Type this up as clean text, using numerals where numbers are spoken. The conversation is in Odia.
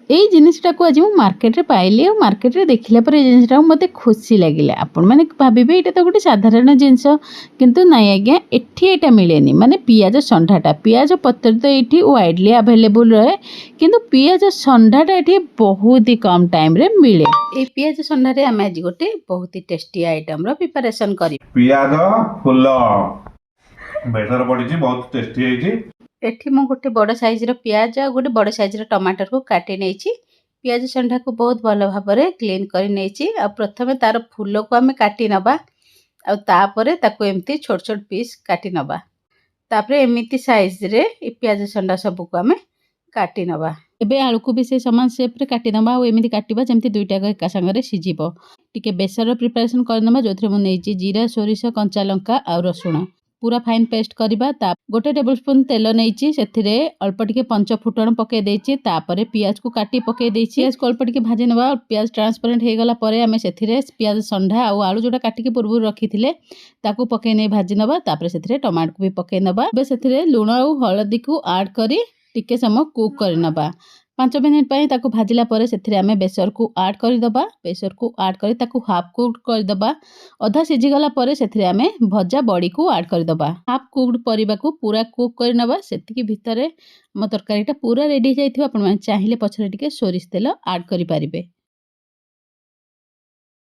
ଏଇ ଜିନିଷଟାକୁ ଆଜି ମୁଁ ମାର୍କେଟରେ ପାଇଲି ଆଉ ମାର୍କେଟରେ ଦେଖିଲା ପରେ ଏଇ ଜିନିଷଟାକୁ ମୋତେ ଖୁସି ଲାଗିଲା। ଆପଣମାନେ ଭାବିବେ ଏଇଟା ତ ଗୋଟେ ସାଧାରଣ ଜିନିଷ, କିନ୍ତୁ ନାଇଁ ଆଜ୍ଞା, ଏଠି ଏଇଟା ମିଳେନି। ମାନେ ପିଆଜ ଷଣ୍ଢାଟା, ପିଆଜ ପତ୍ର ତ ଏଇଠି ୱାଇଡଲି ଆଭେଲେବୁଲ୍ ରହେ, କିନ୍ତୁ ପିଆଜ ଷଣ୍ଢାଟା ଏଠି ବହୁତ ହି କମ୍ ଟାଇମ୍ରେ ମିଳେ। ଏଇ ପିଆଜ ଷଣ୍ଢାରେ ଆମେ ଆଜି ଗୋଟେ ବହୁତ ହି ଟେଷ୍ଟି ଆଇଟମ୍ର ପ୍ରିପାରେସନ୍ କରିବା। ପିଆଜ ଫୁଲ ବେସର ପଡ଼ିଛି, ବହୁତ ଟେଷ୍ଟି ହେଇଛି। ଏଠି ମୁଁ ଗୋଟେ ବଡ଼ ସାଇଜ୍ର ପିଆଜ ଆଉ ଗୋଟେ ବଡ଼ ସାଇଜ୍ର ଟମାଟରକୁ କାଟି ନେଇଛି। ପିଆଜ ଷଣ୍ଢାକୁ ବହୁତ ଭଲ ଭାବରେ କ୍ଲିନ୍ କରି ନେଇଛି। ଆଉ ପ୍ରଥମେ ତାର ଫୁଲକୁ ଆମେ କାଟି ନେବା, ଆଉ ତାପରେ ତାକୁ ଏମିତି ଛୋଟ ଛୋଟ ପିସ୍ କାଟି ନେବା। ତାପରେ ଏମିତି ସାଇଜ୍ରେ ଏ ପିଆଜ ଷଣ୍ଢା ସବୁକୁ ଆମେ କାଟି ନେବା। ଏବେ ଆଳୁକୁ ବି ସେ ସମାନ ସେପ୍ରେ କାଟିଦେବା ଆଉ ଏମିତି କାଟିବା ଯେମିତି ଦୁଇଟାକ ଏକା ସାଙ୍ଗରେ ସିଝିବ। ଟିକେ ବେସର ପ୍ରିପାରେସନ୍ କରିନେବା, ଯେଉଁଥିରେ ମୁଁ ନେଇଛି ଜିରା, ସୋରିଷ, କଞ୍ଚା ଲଙ୍କା ଆଉ ରସୁଣ पूरा फाइन पेस्ट करवा। गोटे टेबल स्पून तेल नहीं से अल्प टिके पंच फुटण पकई देछि, तापर पियाज को काटी पकई देछि। पियाज को अल्प टिके भाजी नवा। पियाज ट्रांसपेरेंट हो गला परे आमे सेथिरे पियाज षंढा आ आलू जोटा काटिके पूर्व रखिथिले ताकू पकई नै भाजी नवा। तापर सेथिरे टमाटो को भी पकई नवा। बे सेथिरे लूण आ हळदी को ऐड करी टिके समय कुक कर नवा। 5 मिनिट पई ताकू भाजिला परे सेथिरे आमे बेसर को ऐड कर दबा। बेसर को ऐड करी ताकू हाफ कुक कर दबा। अधा सिझी गला परे सेथिरे आमे भजा बड़ी को ऐड कर दबा। हाफ कुक्ड परिबा को पूरा कुक कर नबा। सेतिकी भितरे म तरकारीटा पूरा रेडी जाइथिबा। आपण माने चाहिले पछरे टिके सोरिष तेल ऐड करि पारिबे।